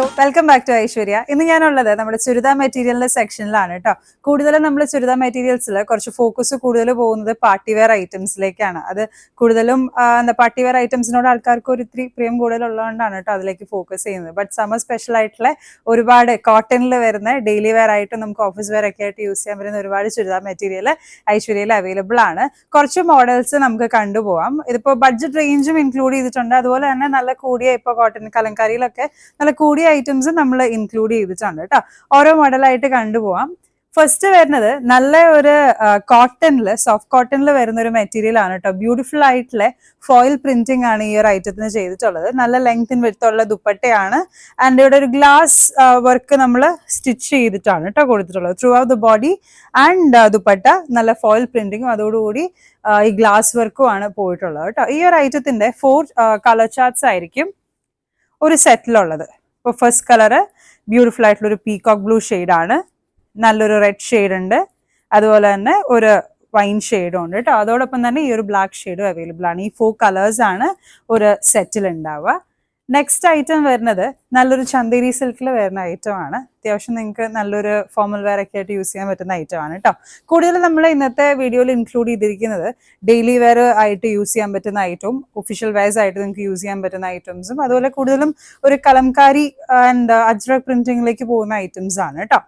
Hello, welcome back to Aishwarya. ഇന്ന് ഞാനുള്ളത് നമ്മുടെ ചുരിദാർ മെറ്റീരിയലിന്റെ സെക്ഷനിലാണ് കേട്ടോ. കൂടുതലും നമ്മൾ ചുരിദാർ മെറ്റീരിയൽസിൽ കുറച്ച് ഫോക്കസ് കൂടുതൽ പോകുന്നത് പാർട്ടി വെയർ ഐറ്റംസിലേക്കാണ്. അത് കൂടുതലും പാർട്ടി വെയർ ഐറ്റംസിനോട് ആൾക്കാർക്ക് ഒരു ഇത്തിരി പ്രിയം കൂടുതലുള്ളതുകൊണ്ടാണ് കേട്ടോ അതിലേക്ക് ഫോക്കസ് ചെയ്യുന്നത്. ബട്ട് സമ്മർ സ്പെഷ്യൽ ആയിട്ടുള്ള ഒരുപാട് കോട്ടണിൽ വരുന്ന ഡെയിലി വെയർ ആയിട്ട് നമുക്ക് ഓഫീസ് വെയർ ഒക്കെ ആയിട്ട് യൂസ് ചെയ്യാൻ പറ്റുന്ന ഒരുപാട് ചുരിദാർ മെറ്റീരിയൽ ഐശ്വര്യയിൽ അവൈലബിൾ ആണ്. കുറച്ച് മോഡൽസ് നമുക്ക് കണ്ടുപോകാം. ഇതിപ്പോൾ ബഡ്ജറ്റ് റേഞ്ചും ഇൻക്ലൂഡ് ചെയ്തിട്ടുണ്ട്. അതുപോലെ തന്നെ നല്ല കൂടിയ ഇപ്പോൾ കോട്ടൺ കലങ്കാരിയിലൊക്കെ നല്ല കൂടിയ ഐറ്റംസ് നമ്മൾ ഇൻക്ലൂഡ് ചെയ്തിട്ടുണ്ട് കേട്ടോ. ഓരോ മോഡലായിട്ട് കണ്ടുപോവാം. ഫസ്റ്റ് വരുന്നത് നല്ല ഒരു കോട്ടണില്, സോഫ്റ്റ് കോട്ടണിൽ വരുന്ന ഒരു മെറ്റീരിയൽ ആണ് കേട്ടോ. ബ്യൂട്ടിഫുൾ ആയിട്ടുള്ള ഫോയിൽ പ്രിന്റിംഗ് ആണ് ഈ ഒരു ഐറ്റത്തിന് ചെയ്തിട്ടുള്ളത്. നല്ല ലെങ്തിൻ വിഡ്ത്തുള്ള ദുപ്പട്ടയാണ്. ആൻഡ് ഇവിടെ ഒരു ഗ്ലാസ് വർക്ക് നമ്മൾ സ്റ്റിച്ച് ചെയ്തിട്ടാണ് കേട്ടോ കൊടുത്തിട്ടുള്ളത് through out the body. And dupatta നല്ല ഫോയിൽ പ്രിന്റിങ്ങും അതോടുകൂടി ഈ ഗ്ലാസ് വർക്കും ആണ് പോയിട്ടുള്ളത് കേട്ടോ. ഈ ഒരു ഐറ്റത്തിന്റെ 4 കളർ ചാർട്ട്സ് ആയിരിക്കും ഒരു സെറ്റിലുള്ളത്. ഇപ്പോൾ ഫസ്റ്റ് കളറ് ബ്യൂട്ടിഫുൾ ആയിട്ടുള്ള ഒരു പീകോക്ക് ബ്ലൂ ഷെയ്ഡാണ്. നല്ലൊരു റെഡ് ഷെയ്ഡ് ഉണ്ട്, അതുപോലെ തന്നെ ഒരു വൈൻ ഷെയ്ഡും ഉണ്ട് കേട്ടോ. അതോടൊപ്പം തന്നെ ഈ ഒരു ബ്ലാക്ക് ഷെയ്ഡും അവൈലബിൾ ആണ്. ഈ 4 കളേഴ്സ് ആണ് ഒരു സെറ്റിൽ ഉണ്ടാവുക. നെക്സ്റ്റ് ഐറ്റം വരുന്നത് നല്ലൊരു ചന്ദേരി സിൽക്കിൽ വരുന്ന ഐറ്റം ആണ്. അത്യാവശ്യം നിങ്ങൾക്ക് നല്ലൊരു ഫോർമൽ വെയർ ഒക്കെ ആയിട്ട് യൂസ് ചെയ്യാൻ പറ്റുന്ന ഐറ്റം ആണ് കേട്ടോ. കൂടുതലും നമ്മൾ ഇന്നത്തെ വീഡിയോയിൽ ഇൻക്ലൂഡ് ചെയ്തിരിക്കുന്നത് ഡെയിലി വെയർ ആയിട്ട് യൂസ് ചെയ്യാൻ പറ്റുന്ന ഐറ്റവും ഒഫീഷ്യൽ വെയർസ് ആയിട്ട് നിങ്ങൾക്ക് യൂസ് ചെയ്യാൻ പറ്റുന്ന ഐറ്റംസും അതുപോലെ കൂടുതലും ഒരു കലംകാരി ആൻഡ് അജ്രക് പ്രിന്റിംഗിലേക്ക് പോകുന്ന ഐറ്റംസ് ആണ് കേട്ടോ.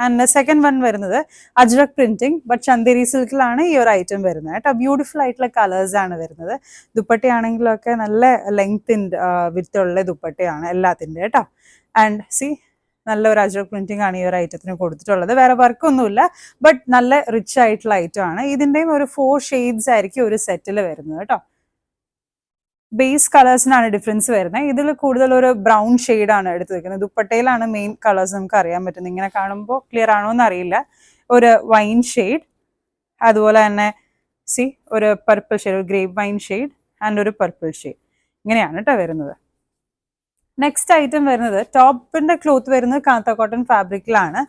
ആൻഡ് സെക്കൻഡ് വൺ വരുന്നത് അജ്രക് പ്രിന്റിംഗ് ബട്ട് ചന്ദേരി സിൽക്കിലാണ് ഈ ഒരു ഐറ്റം വരുന്നത് കേട്ടോ. ബ്യൂട്ടിഫുൾ ആയിട്ടുള്ള കളേഴ്സ് ആണ് വരുന്നത്. ദുപ്പട്ടയാണെങ്കിലൊക്കെ നല്ല ലെങ്ത് വിത്തുള്ള ദുപ്പട്ടയാണ് എല്ലാത്തിൻ്റെ കേട്ടോ. ആൻഡ് സി നല്ലൊരു അജ്രക് പ്രിന്റിംഗ് ആണ് ഈ ഒരു ഐറ്റത്തിന് കൊടുത്തിട്ടുള്ളത്. വേറെ വർക്കൊന്നുമില്ല, ബട്ട് നല്ല റിച്ച് ആയിട്ടുള്ള ഐറ്റം ആണ്. ഇതിൻ്റെയും ഒരു 4 ഷെയ്ഡ്സ് ആയിരിക്കും ഒരു സെറ്റിൽ വരുന്നത് കേട്ടോ. ബേസ് കളേഴ്സിനാണ് ഡിഫറൻസ് വരുന്നത്. ഇതിൽ കൂടുതൽ ഒരു ബ്രൗൺ ഷെയ്ഡാണ് എടുത്ത് വെക്കുന്നത്. ദുപ്പട്ടയിലാണ് മെയിൻ കളേഴ്സ് നമുക്ക് അറിയാൻ പറ്റുന്നത്. ഇങ്ങനെ കാണുമ്പോൾ ക്ലിയർ ആണോ എന്ന് അറിയില്ല. ഒരു വൈൻ ഷെയ്ഡ്, അതുപോലെ തന്നെ സി ഒരു പർപ്പിൾ ഷെയ്ഡ്, ഒരു ഗ്രേപ്പ് വൈൻ ഷെയ്ഡ് ആൻഡ് ഒരു പർപ്പിൾ ഷെയ്ഡ്. ഇങ്ങനെയാണ് കേട്ടോ വരുന്നത്. നെക്സ്റ്റ് ഐറ്റം വരുന്നത് ടോപ്പിന്റെ ക്ലോത്ത് വരുന്നത് കാന്ത കോട്ടൺ ഫാബ്രിക്കിലാണ്.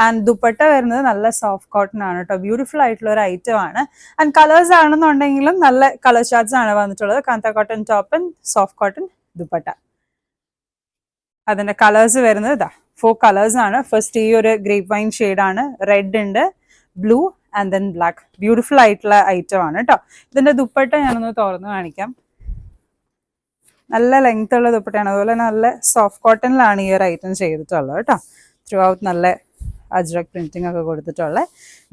ആൻഡ് ദുപ്പട്ട വരുന്നത് നല്ല സോഫ്റ്റ് കോട്ടൺ ആണ് കേട്ടോ. ബ്യൂട്ടിഫുൾ ആയിട്ടുള്ള ഒരു ഐറ്റം ആണ്. ആൻഡ് കളേഴ്സ് ആണെന്നുണ്ടെങ്കിലും നല്ല കളർ ചാർട്ട്സ് ആണ് വന്നിട്ടുള്ളത്. കാന്ത cotton top and soft cotton dupatta. അതിന്റെ കളേഴ്സ് വരുന്നത് ഇതാ 4 കളേഴ്സ് ആണ്. ഫസ്റ്റ് ഈ ഒരു ഗ്രേപ്പ് വൈൻ ഷെയ്ഡാണ്, റെഡ് ഉണ്ട്, blue and then black. Beautiful ആയിട്ടുള്ള ഐറ്റം ആണ് കേട്ടോ. ഇതിന്റെ ദുപ്പട്ട ഞാനൊന്ന് തുറന്ന് കാണിക്കാം. നല്ല ലെങ്ത് ഉള്ള ദുപ്പട്ടയാണ്. അതുപോലെ നല്ല സോഫ്റ്റ് കോട്ടണിലാണ് ഈ ഒരു ഐറ്റം ചെയ്തിട്ടുള്ളത് കേട്ടോ. ത്രൂ ഔട്ട് നല്ല അജ്രക് പ്രിന്റിംഗ് ഒക്കെ കൊടുത്തിട്ടുള്ള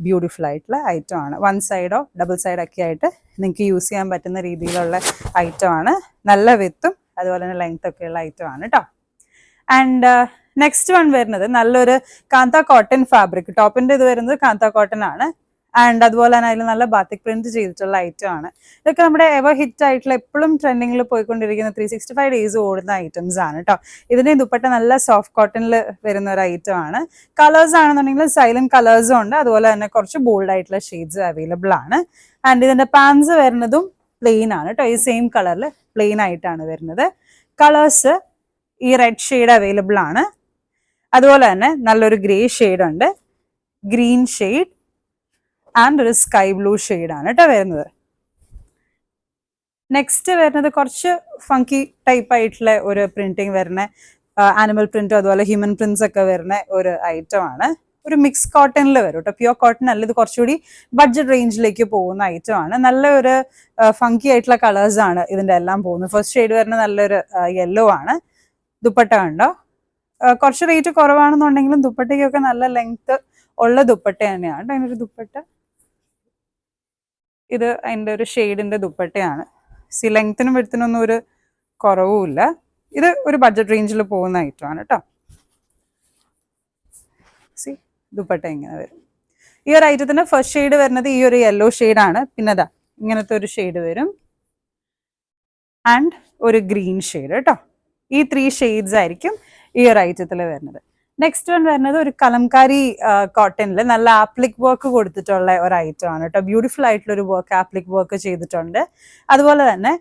ബ്യൂട്ടിഫുൾ ആയിട്ടുള്ള ഐറ്റം ആണ്. 1 സൈഡോ ഡബിൾ സൈഡ് ഒക്കെ ആയിട്ട് നിങ്ങൾക്ക് യൂസ് ചെയ്യാൻ പറ്റുന്ന രീതിയിലുള്ള ഐറ്റം ആണ്. നല്ല വിത്തും അതുപോലെ തന്നെ ലെങ്ത് ഒക്കെ ഉള്ള ഐറ്റം ആണ് കേട്ടോ. ആൻഡ് നെക്സ്റ്റ് വൺ വരുന്നത് നല്ലൊരു കാന്ത കോട്ടൺ ഫാബ്രിക്. ടോപ്പിന്റെ ഇത് വരുന്നത് കാന്ത കോട്ടൺ ആണ്. ആൻഡ് അതുപോലെ തന്നെ അതിൽ നല്ല ബാത്തിക് പ്രിന്റ് ചെയ്തിട്ടുള്ള ഐറ്റം ആണ്. ഇതൊക്കെ നമ്മുടെ എവർ ഹിറ്റ് ആയിട്ടുള്ള എപ്പോഴും ട്രെൻഡിങ്ങിൽ പോയിക്കൊണ്ടിരിക്കുന്ന 365 ഡേയ്സ് ഓടുന്ന ഐറ്റംസ് ആണ് കേട്ടോ. ഇതിന്റെ ദുപ്പട്ട നല്ല സോഫ്റ്റ് കോട്ടണിൽ വരുന്ന ഒരു ഐറ്റം ആണ്. കളേഴ്സ് ആണെന്നുണ്ടെങ്കിൽ സൈലന്റ് കളേഴ്സും ഉണ്ട്, അതുപോലെ തന്നെ കുറച്ച് ബോൾഡ് ആയിട്ടുള്ള ഷെയ്ഡ്സ് അവൈലബിൾ ആണ്. ആൻഡ് ഇതിന്റെ പാൻസ് വരുന്നതും പ്ലെയിൻ ആണ് കേട്ടോ. ഈ സെയിം കളറിൽ പ്ലെയിൻ ആയിട്ടാണ് വരുന്നത്. കളേഴ്സ് ഈ റെഡ് ഷെയ്ഡ് അവൈലബിൾ ആണ്. അതുപോലെ തന്നെ നല്ലൊരു ഗ്രേ ഷെയ്ഡ് ഉണ്ട്, ഗ്രീൻ ഷെയ്ഡ് ആൻഡ് ഒരു സ്കൈ ബ്ലൂ ഷെയ്ഡാണ് കേട്ടോ വരുന്നത്. നെക്സ്റ്റ് വരുന്നത് കുറച്ച് ഫങ്കി ടൈപ്പ് ആയിട്ടുള്ള ഒരു പ്രിന്റിങ് വരുന്ന ആനിമൽ പ്രിന്റും അതുപോലെ ഹ്യൂമൻ പ്രിന്റ്സ് ഒക്കെ വരുന്ന ഒരു ഐറ്റം ആണ്. ഒരു മിക്സ് കോട്ടണിൽ വരും കേട്ടോ. പ്യുവർ കോട്ടൺ അല്ല, ഇത് കുറച്ചുകൂടി ബഡ്ജറ്റ് റേഞ്ചിലേക്ക് പോകുന്ന ഐറ്റം ആണ്. നല്ലൊരു ഫങ്കി ആയിട്ടുള്ള കളേഴ്സ് ആണ് ഇതിന്റെ എല്ലാം പോകുന്നത്. ഫസ്റ്റ് ഷെയ്ഡ് വരുന്നത് നല്ലൊരു യെല്ലോ ആണ്. ദുപ്പട്ട കണ്ടോ, കുറച്ച് റേറ്റ് കുറവാണെന്നുണ്ടെങ്കിലും ദുപ്പട്ടയ്ക്കൊക്കെ നല്ല ലെങ്ത് ഉള്ള ദുപ്പട്ട തന്നെയാണ്. അതിനൊരു ദുപ്പട്ട, ഇത് അതിൻ്റെ ഒരു ഷെയ്ഡിന്റെ ദുപ്പട്ടയാണ്. സി ലെങ്ത്തിനും വെടുത്തിനൊന്നും ഒരു കുറവുമില്ല. ഇത് ഒരു ബഡ്ജറ്റ് റേഞ്ചിൽ പോകുന്ന ഐറ്റമാണ് കേട്ടോ. സി ദുപ്പട്ട ഇങ്ങനെ വരും. ഈ ഒരു ഐറ്റത്തിന് ഫസ്റ്റ് ഷെയ്ഡ് വരുന്നത് ഈ ഒരു യെല്ലോ ഷെയ്ഡാണ്. പിന്നെ അതാ ഇങ്ങനത്തെ ഒരു ഷെയ്ഡ് വരും ആൻഡ് ഒരു ഗ്രീൻ ഷെയ്ഡ് കേട്ടോ. ഈ 3 ഷെയ്ഡ്സ് ആയിരിക്കും ഈ ഒരു ഐറ്റത്തിൽ വരുന്നത്. നെക്സ്റ്റ് വൺ വരുന്നത് ഒരു കലംകാരി കോട്ടണിൽ നല്ല ആപ്ലിക് വർക്ക് കൊടുത്തിട്ടുള്ള ഒരു ഐറ്റം ആണ് കേട്ടോ. ബ്യൂട്ടിഫുൾ ആയിട്ടുള്ള ഒരു വർക്ക്, ആപ്ലിക് വർക്ക് ചെയ്തിട്ടുണ്ട്. അതുപോലെ തന്നെ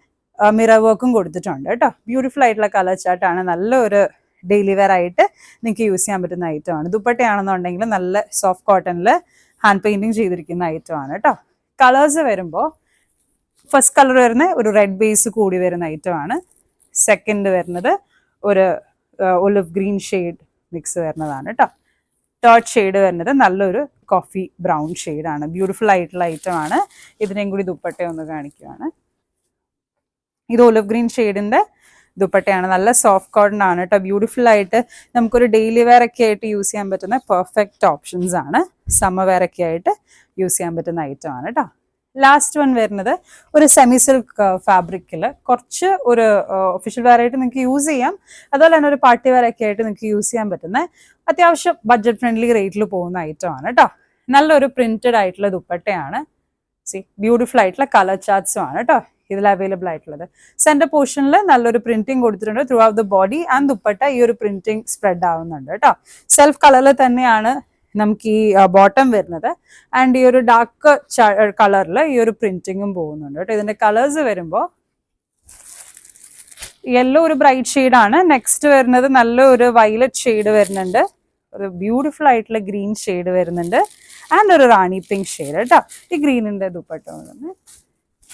മിറർ വർക്കും കൊടുത്തിട്ടുണ്ട് കേട്ടോ. ബ്യൂട്ടിഫുൾ ആയിട്ടുള്ള കളർ ചാർട്ടാണ്. നല്ലൊരു ഡെയിലി വെയർ ആയിട്ട് നിങ്ങൾക്ക് യൂസ് ചെയ്യാൻ പറ്റുന്ന ഐറ്റം ആണ്. ദുപ്പട്ടയാണെന്നുണ്ടെങ്കിൽ നല്ല സോഫ്റ്റ് കോട്ടണിൽ ഹാൻഡ് പെയിന്റിങ് ചെയ്തിരിക്കുന്ന ഐറ്റം ആണ് കേട്ടോ. കളേഴ്സ് വരുമ്പോൾ ഫസ്റ്റ് കളർ വരുന്ന ഒരു റെഡ് ബേസ് കൂടി വരുന്ന ഐറ്റം ആണ്. സെക്കൻഡ് വരുന്നത് ഒരു ഒലിവ് ഗ്രീൻ ഷെയ്ഡ് മിക്സ് വരുന്നതാണ് കേട്ടോ. തേർഡ് ഷെയ്ഡ് വരുന്നത് നല്ലൊരു കോഫി ബ്രൗൺ ഷെയ്ഡാണ്. ബ്യൂട്ടിഫുൾ ആയിട്ടുള്ള ഐറ്റം ആണ്. ഇതിനെയും കൂടി ദുപ്പട്ട ഒന്ന് കാണിക്കുകയാണ്. ഇത് ഒലിവ് ഗ്രീൻ ഷെയ്ഡിന്റെ ദുപ്പട്ടയാണ്. നല്ല സോഫ്റ്റ് കോട്ടൺ ആണ് കേട്ടോ. ബ്യൂട്ടിഫുൾ ആയിട്ട് നമുക്കൊരു ഡെയിലി വെയർ ഒക്കെ ആയിട്ട് യൂസ് ചെയ്യാൻ പറ്റുന്ന പെർഫെക്റ്റ് ഓപ്ഷൻസ് ആണ്. സമ്മർ വെയർ ഒക്കെ ആയിട്ട് യൂസ് ചെയ്യാൻ പറ്റുന്ന ഐറ്റം ആണ് കേട്ടോ. ലാസ്റ്റ് വൺ വരുന്നത് ഒരു സെമി സിൽക്ക് ഫാബ്രിക്കിൽ കുറച്ച് ഒരു ഒഫീഷ്യൽ വെയർ ആയിട്ട് നിങ്ങൾക്ക് യൂസ് ചെയ്യാം. അതുപോലെ തന്നെ ഒരു പാർട്ടി വെയർ ഒക്കെ ആയിട്ട് നിങ്ങൾക്ക് യൂസ് ചെയ്യാൻ പറ്റുന്ന അത്യാവശ്യം ബഡ്ജറ്റ് ഫ്രണ്ട്ലി റേറ്റിൽ പോകുന്ന ഐറ്റം ആണ് കേട്ടോ. നല്ലൊരു പ്രിന്റഡ് ആയിട്ടുള്ള ദുപ്പട്ടയാണ്. ബ്യൂട്ടിഫുൾ ആയിട്ടുള്ള കളർ ചാർട്ട്സും ആണ് കേട്ടോ ഇതിൽ അവൈലബിൾ ആയിട്ടുള്ളത്. സെന്റർ പോർഷനിൽ നല്ലൊരു പ്രിന്റിംഗ് കൊടുത്തിട്ടുണ്ട്. Through out the body and dupatta ഈ ഒരു പ്രിന്റിംഗ് സ്പ്രെഡ് ആവുന്നുണ്ട് കേട്ടോ. സെൽഫ് കളറിൽ തന്നെയാണ് നമുക്ക് ഈ ബോട്ടം വരുന്നത്. ആൻഡ് ഈ ഒരു ഡാർക്ക് കളറിൽ ഈ ഒരു പ്രിന്റിങ്ങും പോകുന്നുണ്ട് കേട്ടോ. ഇതിന്റെ കളേഴ്സ് വരുമ്പോൾ യെല്ലോ ഒരു ബ്രൈറ്റ് ഷെയ്ഡാണ്. നെക്സ്റ്റ് വരുന്നത് നല്ലൊരു വയലറ്റ് ഷെയ്ഡ് വരുന്നുണ്ട്. ഒരു ബ്യൂട്ടിഫുൾ ആയിട്ടുള്ള ഗ്രീൻ ഷെയ്ഡ് വരുന്നുണ്ട്. ആൻഡ് ഒരു റാണി പിങ്ക് ഷെയ്ഡ് കേട്ടോ. ഈ ഗ്രീനിന്റെ ദുപ്പട്ട തന്നെ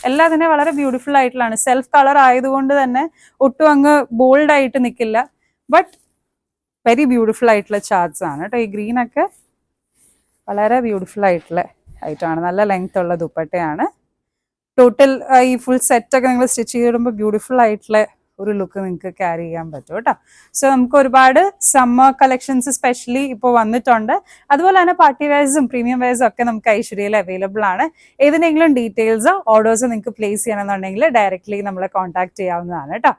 എല്ലാം തന്നെ വളരെ ബ്യൂട്ടിഫുൾ ആയിട്ടുള്ളതാണ്. സെൽഫ് കളർ ആയതുകൊണ്ട് തന്നെ ഒട്ടും അങ്ങ് ബോൾഡ് ആയിട്ട് നിൽക്കില്ല. ബട്ട് വെരി ബ്യൂട്ടിഫുൾ ആയിട്ടുള്ള ചാർട്ട്സ് ആണ് കേട്ടോ. ഈ ഗ്രീൻ ഒക്കെ വളരെ ബ്യൂട്ടിഫുൾ ആയിട്ടുള്ള ഐറ്റമാണ്. നല്ല ലെങ്ത് ഉള്ള ദുപ്പട്ടയാണ്. ടോട്ടൽ ഈ ഫുൾ സെറ്റ് ഒക്കെ നിങ്ങൾ സ്റ്റിച്ച് ചെയ്തിടുമ്പോൾ ബ്യൂട്ടിഫുൾ ആയിട്ടുള്ള ഒരു ലുക്ക് നിങ്ങൾക്ക് ക്യാരി ചെയ്യാൻ പറ്റും കേട്ടോ. സോ നമുക്ക് ഒരുപാട് സമ്മർ കളക്ഷൻസ് സ്പെഷ്യലി ഇപ്പോൾ വന്നിട്ടുണ്ട്. അതുപോലെ തന്നെ പാർട്ടി വെയർസും പ്രീമിയം വെയർസും ഒക്കെ നമുക്ക് ഐശ്വര്യയിൽ അവൈലബിൾ ആണ്. ഏതിനെങ്കിലും ഡീറ്റെയിൽസോ ഓർഡേഴ്സോ നിങ്ങൾക്ക് പ്ലേസ് ചെയ്യണമെന്നുണ്ടെങ്കിൽ ഡയറക്റ്റ്ലി നമ്മളെ കോൺടാക്ട് ചെയ്യാവുന്നതാണ് കേട്ടോ.